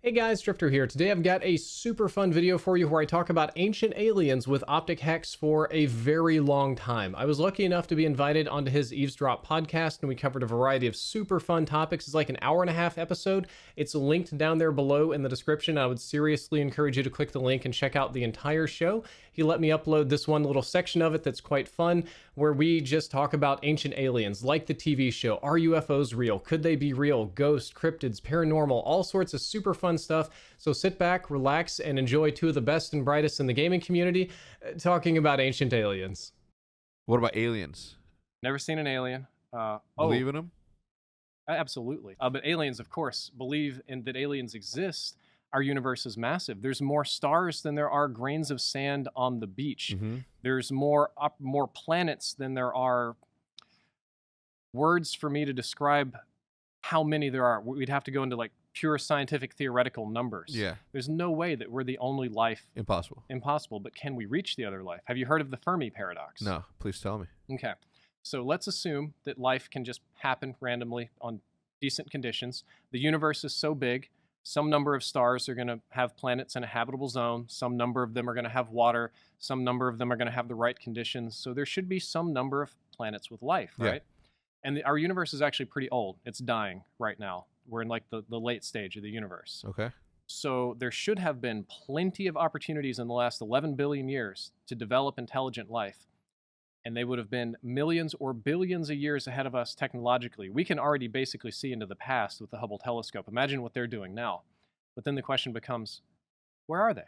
Hey guys, Drifter here. Today I've got a super fun video for you where I talk about ancient aliens with OpTic HECZ for a very long time. I was lucky enough to be invited onto his Eavesdrop podcast, and we covered a variety of super fun topics. It's like an hour-and-a-half episode. It's linked down there below in the description. I would seriously encourage you to click the link and check out the entire show. He let me upload this one little section of it that's quite fun, where we just talk about ancient aliens, like the TV show. Are UFOs real? Could they be real? Ghosts, cryptids, paranormal, all sorts of super fun stuff. So sit back, relax, and enjoy two of the best and brightest in the gaming community talking about ancient aliens. What about aliens? Never seen an alien. Believe in them? Absolutely. But aliens, of course, believe in that aliens exist. Our universe is massive. There's more stars than there are grains of sand on the beach. Mm-hmm. There's more planets than there are words for me to describe how many there are. We'd have to go into like pure scientific theoretical numbers. Yeah. There's no way that we're the only life. Impossible. Impossible. But can we reach the other life? Have you heard of the Fermi paradox? No, please tell me. Okay. So let's assume that life can just happen randomly on decent conditions. The universe is so big, some number of stars are going to have planets in a habitable zone. Some number of them are going to have water. Some number of them are going to have the right conditions. So there should be some number of planets with life, right? And our universe is actually pretty old. It's dying right now. We're in like the late stage of the universe. Okay. So there should have been plenty of opportunities in the last 11 billion years to develop intelligent life. And they would have been millions or billions of years ahead of us technologically. We can already basically see into the past with the Hubble telescope. Imagine what they're doing now. But then the question becomes, where are they?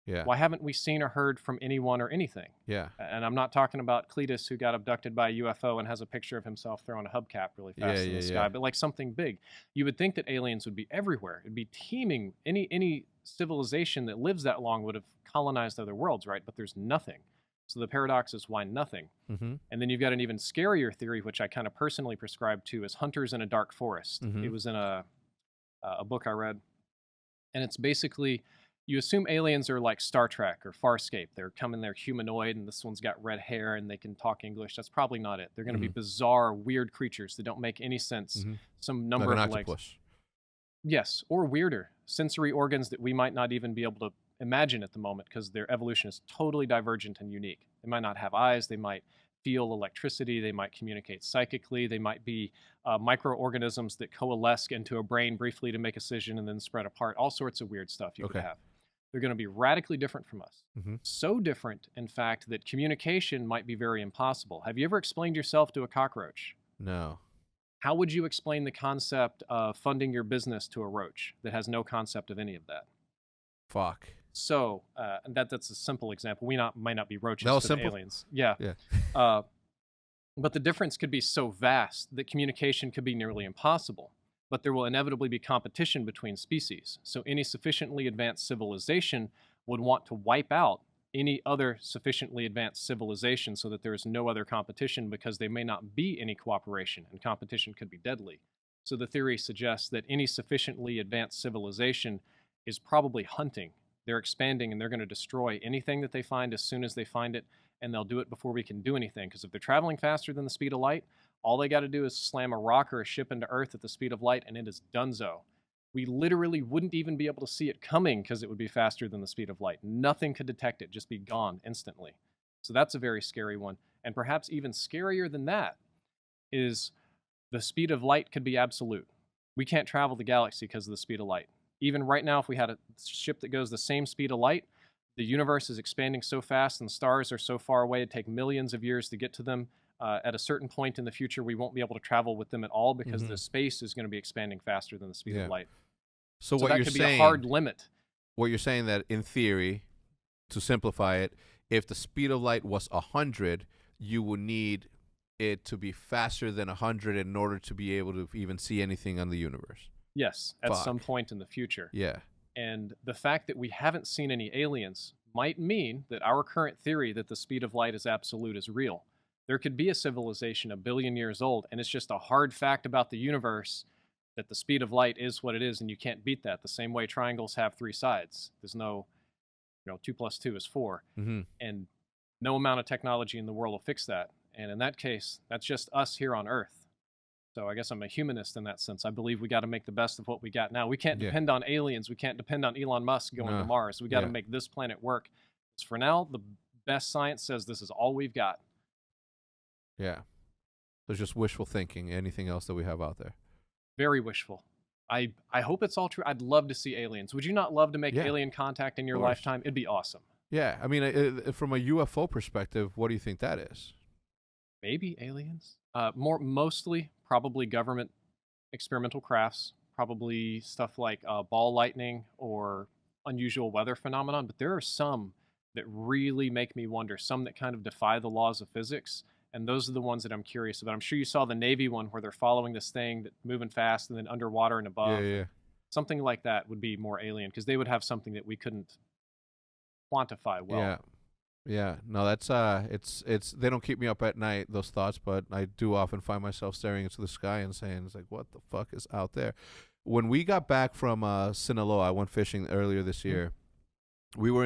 Yeah. Why haven't we seen or heard from anyone or anything? Yeah. And I'm not talking about Cletus, who got abducted by a UFO and has a picture of himself throwing a hubcap really fast in the sky, but like something big. You would think that aliens would be everywhere. It'd be teeming. Any civilization that lives that long would have colonized other worlds, right? But there's nothing. So the paradox is why nothing. Mm-hmm. And then you've got an even scarier theory, which I kind of personally prescribe to, as Hunters in a Dark Forest. Mm-hmm. It was in a book I read. And it's basically, you assume aliens are like Star Trek or Farscape. They're humanoid, and this one's got red hair, and they can talk English. That's probably not it. They're going to be bizarre, weird creatures that don't make any sense. Mm-hmm. Some number like of an octopus. Yes, or weirder. Sensory organs that we might not even be able to imagine at the moment because their evolution is totally divergent and unique. They might not have eyes. They might feel electricity. They might communicate psychically. They might be microorganisms that coalesce into a brain briefly to make a decision and then spread apart. All sorts of weird stuff you could have. They're going to be radically different from us. Mm-hmm. So different, in fact, that communication might be very impossible. Have you ever explained yourself to a cockroach? No. How would you explain the concept of funding your business to a roach that has no concept of any of that? Fuck. So and that's a simple example. We might not be roaches to the aliens. Yeah. But the difference could be so vast that communication could be nearly impossible. But there will inevitably be competition between species. So any sufficiently advanced civilization would want to wipe out any other sufficiently advanced civilization so that there is no other competition, because there may not be any cooperation, and competition could be deadly. So the theory suggests that any sufficiently advanced civilization is probably hunting. They're expanding, and they're going to destroy anything that they find as soon as they find it, and they'll do it before we can do anything. Because if they're traveling faster than the speed of light, all they got to do is slam a rock or a ship into Earth at the speed of light, and it is donezo. We literally wouldn't even be able to see it coming because it would be faster than the speed of light. Nothing could detect it, just be gone instantly. So that's a very scary one. And perhaps even scarier than that is the speed of light could be absolute. We can't travel the galaxy because of the speed of light. Even right now, if we had a ship that goes the same speed of light, the universe is expanding so fast and the stars are so far away, it'd take millions of years to get to them. At a certain point in the future, we won't be able to travel with them at all because the space is going to be expanding faster than the speed of light. So what that you're could saying, be a hard limit. What you're saying that in theory, to simplify it, if the speed of light was 100, you would need it to be faster than 100 in order to be able to even see anything on the universe. Yes, at some point in the future. Yeah. And the fact that we haven't seen any aliens might mean that our current theory that the speed of light is absolute is real. There could be a civilization 1 billion years old, and it's just a hard fact about the universe that the speed of light is what it is, and you can't beat that. The same way triangles have 3 sides. There's no, 2 plus 2 is 4. Mm-hmm. And no amount of technology in the world will fix that. And in that case, that's just us here on Earth. So I guess I'm a humanist in that sense. I believe we got to make the best of what we got now. We can't depend on aliens. We can't depend on Elon Musk going to Mars. We got to make this planet work. For now, the best science says this is all we've got. Yeah. There's just wishful thinking. Anything else that we have out there? Very wishful. I hope it's all true. I'd love to see aliens. Would you not love to make alien contact in your lifetime? It'd be awesome. Yeah. I mean, from a UFO perspective, what do you think that is? Maybe aliens. Mostly probably government experimental crafts, probably stuff like ball lightning or unusual weather phenomenon. But there are some that really make me wonder, some that kind of defy the laws of physics. And those are the ones that I'm curious about. I'm sure you saw the Navy one where they're following this thing that's moving fast and then underwater and above. Yeah. Something like that would be more alien because they would have something that we couldn't quantify well. Yeah, no, that's it's they don't keep me up at night, those thoughts, but I do often find myself staring into the sky and saying, it's like, what the fuck is out there? When we got back from Sinaloa, I went fishing earlier this year. We were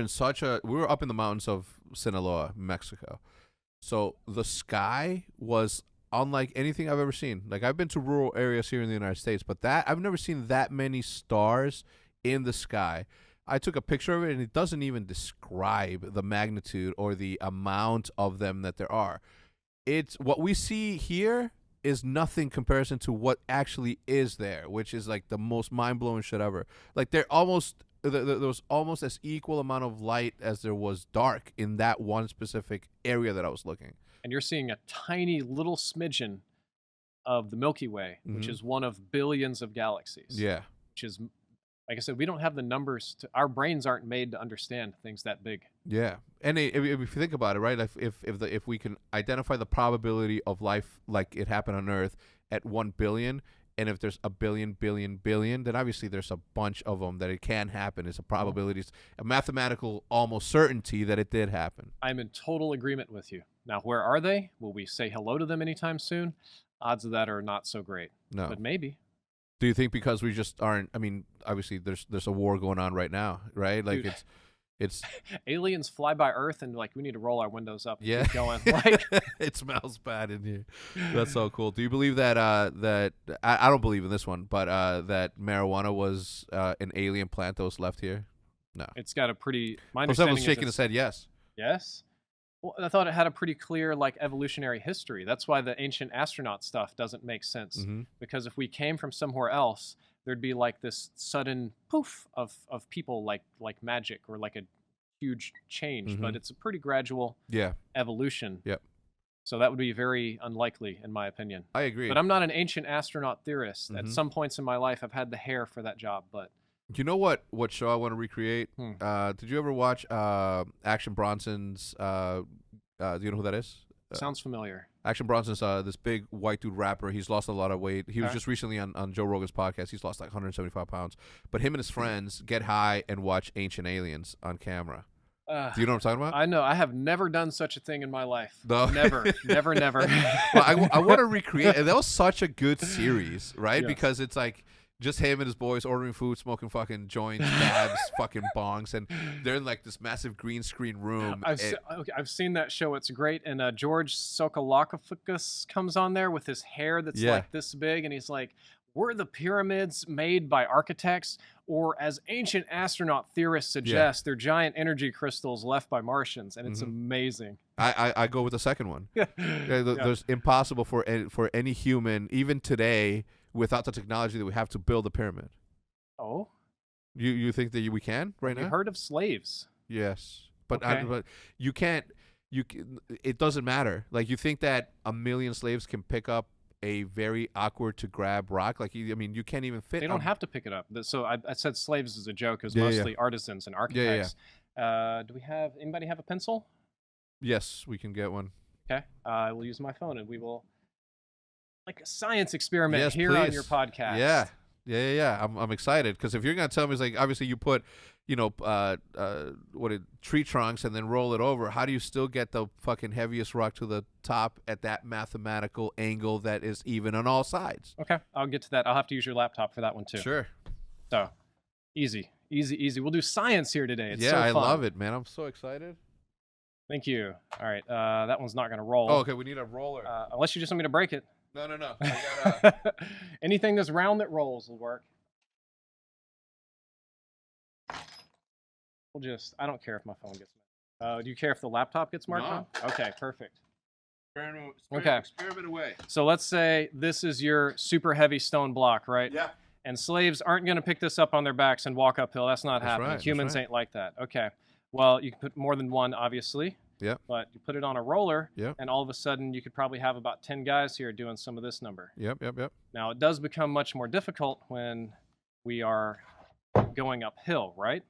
up in the mountains of Sinaloa, Mexico. So the sky was unlike anything I've ever seen. Like, I've been to rural areas here in the United States, but I've never seen that many stars in the sky. I took a picture of it, and it doesn't even describe the magnitude or the amount of them that there are. It's what we see here is nothing comparison to what actually is there, which is like the most mind-blowing shit ever. Like, there was almost as equal amount of light as there was dark in that one specific area that I was looking. And you're seeing a tiny little smidgen of the Milky Way, which is one of billions of galaxies. Yeah. Which is, like I said, we don't have the numbers our brains aren't made to understand things that big. Yeah. And if you think about it, right, if we can identify the probability of life like it happened on Earth at 1 billion, and if there's a billion, then obviously there's a bunch of them that it can happen. It's a probability, a mathematical almost certainty that it did happen. I'm in total agreement with you. Now, where are they? Will we say hello to them anytime soon? Odds of that are not so great. No. But maybe. Do you think because we just aren't, I mean, obviously there's a war going on right now, right? Like, Dude, it's aliens fly by Earth and like we need to roll our windows up and keep going. Like, it smells bad in here. That's so cool. Do you believe that I don't believe in this one, but that marijuana was an alien plant that was left here? No. It's got a pretty Someone was shaking his head yes. Yes? Well, I thought it had a pretty clear like evolutionary history. That's why the ancient astronaut stuff doesn't make sense. Because if we came from somewhere else, there'd be like this sudden poof of people like magic or like a huge change. But it's a pretty gradual evolution. Yep. So that would be very unlikely, in my opinion. I agree. But I'm not an ancient astronaut theorist. At some points in my life, I've had the hair for that job. But you know what show I want to recreate? Did you ever watch Action Bronson's? Do you know who that is? Sounds familiar. Action Bronson's this big white dude rapper. He's lost a lot of weight. He was just recently on Joe Rogan's podcast. He's lost like 175 pounds. But him and his friends get high and watch Ancient Aliens on camera. Do you know what I'm talking about? I know. I have never done such a thing in my life. No. Never. Well, I want to recreate. And that was such a good series, right? Yes. Because it's like just him and his boys ordering food, smoking fucking joints, dabs, fucking bongs, and they're in like this massive green screen room. I've seen that show. It's great. And George Sokolakopoulos comes on there with his hair that's like this big, and he's like, were the pyramids made by architects, or as ancient astronaut theorists suggest, they're giant energy crystals left by Martians? And it's amazing. I go with the second one. There's impossible for any human, even today, without the technology that we have to build a pyramid. Oh? You think that we can right now? You heard of slaves? Yes. But you can't, it doesn't matter. Like, you think that 1 million slaves can pick up a very awkward to grab rock? Like, I mean, you can't even fit. They don't have to pick it up. So I said slaves as a joke. It was mostly artisans and architects. Do we have, anybody have a pencil? Yes, we can get one. Okay. I will use my phone and we will, like a science experiment here please. On your podcast. Yeah. I'm excited because if you're gonna tell me, it's like, obviously you put, tree trunks and then roll it over. How do you still get the fucking heaviest rock to the top at that mathematical angle that is even on all sides? Okay, I'll get to that. I'll have to use your laptop for that one too. Sure. So, easy. We'll do science here today. It's so fun. I love it, man. I'm so excited. Thank you. All right, that one's not gonna roll. Oh, okay. We need a roller. Unless you just want me to break it. No. I gotta... Anything that's round that rolls will work. We'll just, I don't care if my phone gets marked. Do you care if the laptop gets marked on? Okay, perfect. Experiment away. So let's say this is your super heavy stone block, right? Yeah. And slaves aren't going to pick this up on their backs and walk uphill. That's not happening. Right, Humans ain't like that. Okay. Well, you can put more than one, obviously. Yeah. But you put it on a roller, Yep. and all of a sudden you could probably have about 10 guys here doing some of this number. Yep. Now, it does become much more difficult when we are going uphill, right?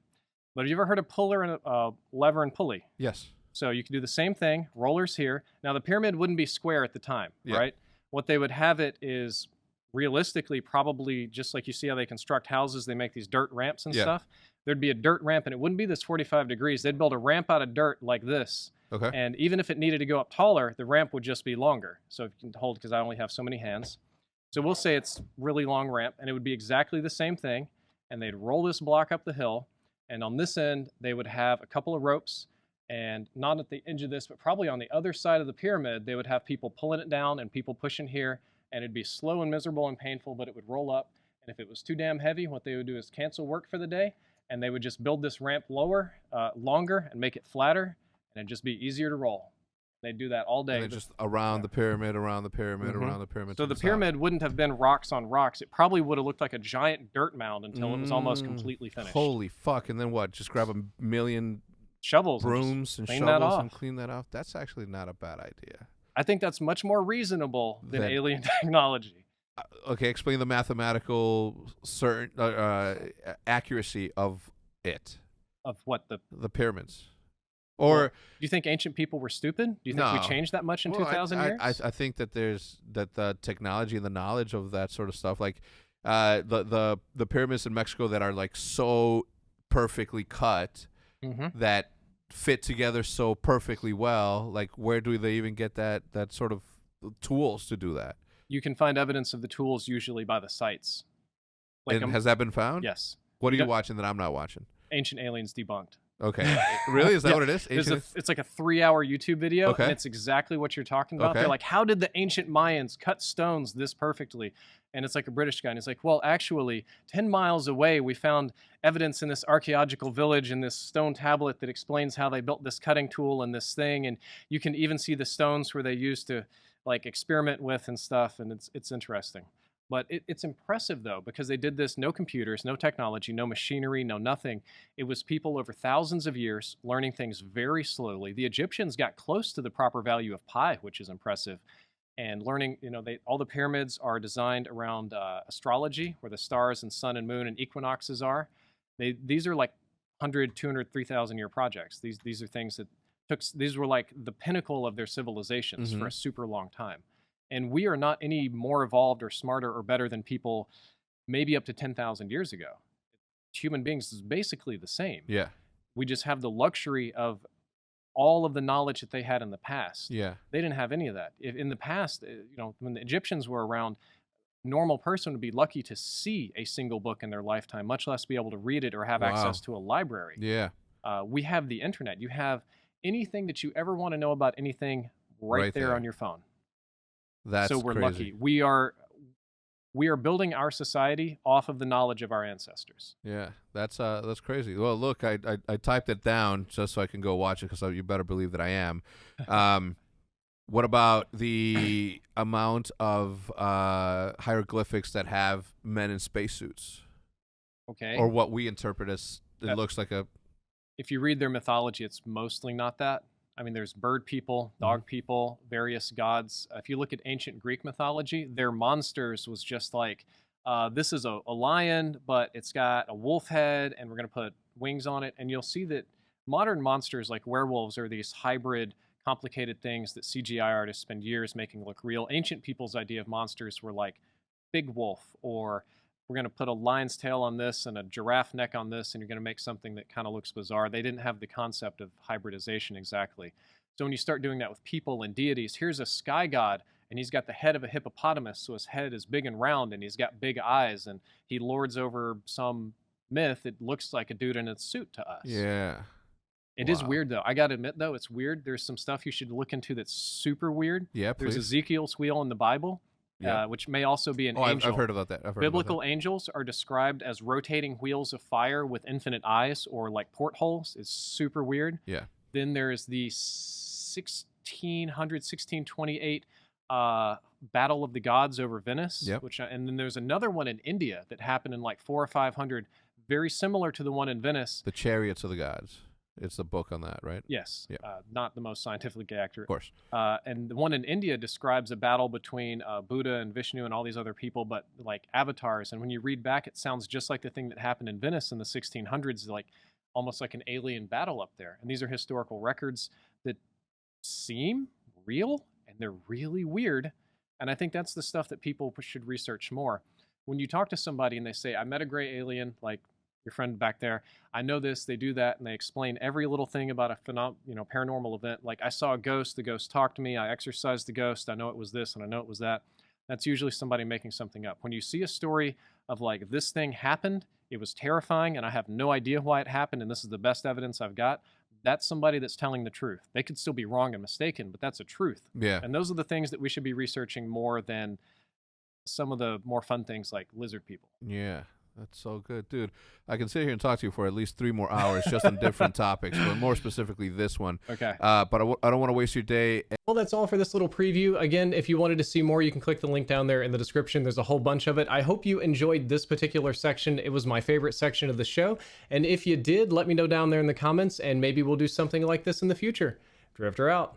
But have you ever heard of lever and pulley? Yes. So you can do the same thing, rollers here. Now, the pyramid wouldn't be square at the time, right? What they would have it is realistically probably just like you see how they construct houses, they make these dirt ramps and stuff. There'd be a dirt ramp, and it wouldn't be this 45 degrees. They'd build a ramp out of dirt like this. Okay. And even if it needed to go up taller, the ramp would just be longer. So if you can hold, because I only have so many hands. So we'll say it's really long ramp, and it would be exactly the same thing. And they'd roll this block up the hill. And on this end, they would have a couple of ropes. And not at the edge of this, but probably on the other side of the pyramid, they would have people pulling it down and people pushing here. And it'd be slow and miserable and painful, but it would roll up. And if it was too damn heavy, what they would do is cancel work for the day. And they would just build this ramp longer, and make it flatter. And it'd just be easier to roll. They'd do that all day. And just around the pyramid, around the pyramid, around the pyramid. So the pyramid wouldn't have been rocks on rocks. It probably would have looked like a giant dirt mound until it was almost completely finished. Holy fuck. And then what? Just grab a million shovels, brooms and shovels and clean that off? That's actually not a bad idea. I think that's much more reasonable than alien technology. Okay, explain the mathematical accuracy of it. Of what? The pyramids. Or do you think ancient people were stupid? Do you think we changed that much in 2,000 years? I think that the technology and the knowledge of that sort of stuff, like the pyramids in Mexico that are like so perfectly cut that fit together so perfectly well. Like, where do they even get that sort of tools to do that? You can find evidence of the tools usually by the sites. Like, and has that been found? Yes. What are you watching that I'm not watching? Ancient Aliens Debunked. Okay. Really? Is that what it is? It's like a 3-hour YouTube video, okay. And it's exactly what you're talking about. Okay. They're like, how did the ancient Mayans cut stones this perfectly? And it's like a British guy, and he's like, well, actually, 10 miles away, we found evidence in this archaeological village and this stone tablet that explains how they built this cutting tool and this thing, and you can even see the stones where they used to like experiment with and stuff, and it's interesting. But it's impressive, though, because they did this, no computers, no technology, no machinery, no nothing. It was people over thousands of years learning things very slowly. The Egyptians got close to the proper value of pi, which is impressive. And learning, all the pyramids are designed around astrology, where the stars and sun and moon and equinoxes are. These are like 100, 200, 3,000 year projects. These are things that these were like the pinnacle of their civilizations for a super long time. And we are not any more evolved or smarter or better than people maybe up to 10,000 years ago. Human beings is basically the same. Yeah. We just have the luxury of all of the knowledge that they had in the past. Yeah. They didn't have any of that. In the past, when the Egyptians were around, a normal person would be lucky to see a single book in their lifetime, much less be able to read it or have access to a library. Yeah. We have the internet. You have anything that you ever want to know about anything right there on your phone. That's so we're crazy. lucky. We are building our society off of the knowledge of our ancestors. Yeah, that's crazy. Well, look, I typed it down just so I can go watch it, because you better believe that I am. What about the amount of hieroglyphics that have men in spacesuits? Okay. Or what we interpret as it looks like a... If you read their mythology, it's mostly not that. I mean, there's bird people, dog people, various gods. If you look at ancient Greek mythology, their monsters was just like, this is a lion, but it's got a wolf head, and we're going to put wings on it. And you'll see that modern monsters like werewolves are these hybrid, complicated things that CGI artists spend years making look real. Ancient people's idea of monsters were like big wolf, or we're going to put a lion's tail on this and a giraffe neck on this, and you're going to make something that kind of looks bizarre. They didn't have the concept of hybridization exactly. So when you start doing that with people and deities, here's a sky god, and he's got the head of a hippopotamus, so his head is big and round, and he's got big eyes, and he lords over some myth. It looks like a dude in a suit to us. Yeah. It is weird, though. I got to admit, though, it's weird. There's some stuff you should look into that's super weird. Yeah, please. There's Ezekiel's wheel in the Bible. which may also be an angel. angel. I've heard about that. Biblical angels are described as rotating wheels of fire with infinite eyes, or like portholes. It's super weird. Yeah. Then there's the 1628 Battle of the Gods over Venice. Yep. And then there's another one in India that happened in like 400 or 500, very similar to the one in Venice. The Chariots of the Gods. It's the book on that, right? Yes. Yeah. Not the most scientifically accurate. Of course. And the one in India describes a battle between Buddha and Vishnu and all these other people, but like avatars. And when you read back, it sounds just like the thing that happened in Venice in the 1600s, like almost like an alien battle up there. And these are historical records that seem real, and they're really weird. And I think that's the stuff that people should research more. When you talk to somebody and they say, I met a gray alien, like your friend back there, I know this, they do that, and they explain every little thing about a paranormal event. Like, I saw a ghost, the ghost talked to me, I exorcised the ghost, I know it was this and I know it was that. That's usually somebody making something up. When you see a story of like, this thing happened, it was terrifying, and I have no idea why it happened, and this is the best evidence I've got, that's somebody that's telling the truth. They could still be wrong and mistaken, but that's a truth. Yeah. And those are the things that we should be researching more than some of the more fun things like lizard people. Yeah. That's so good, dude. I can sit here and talk to you for at least 3 more hours just on different topics, but more specifically this one. Okay. But I don't want to waste your day. Well, that's all for this little preview. Again, if you wanted to see more, you can click the link down there in the description. There's a whole bunch of it. I hope you enjoyed this particular section. It was my favorite section of the show. And if you did, let me know down there in the comments, and maybe we'll do something like this in the future. Drifter out.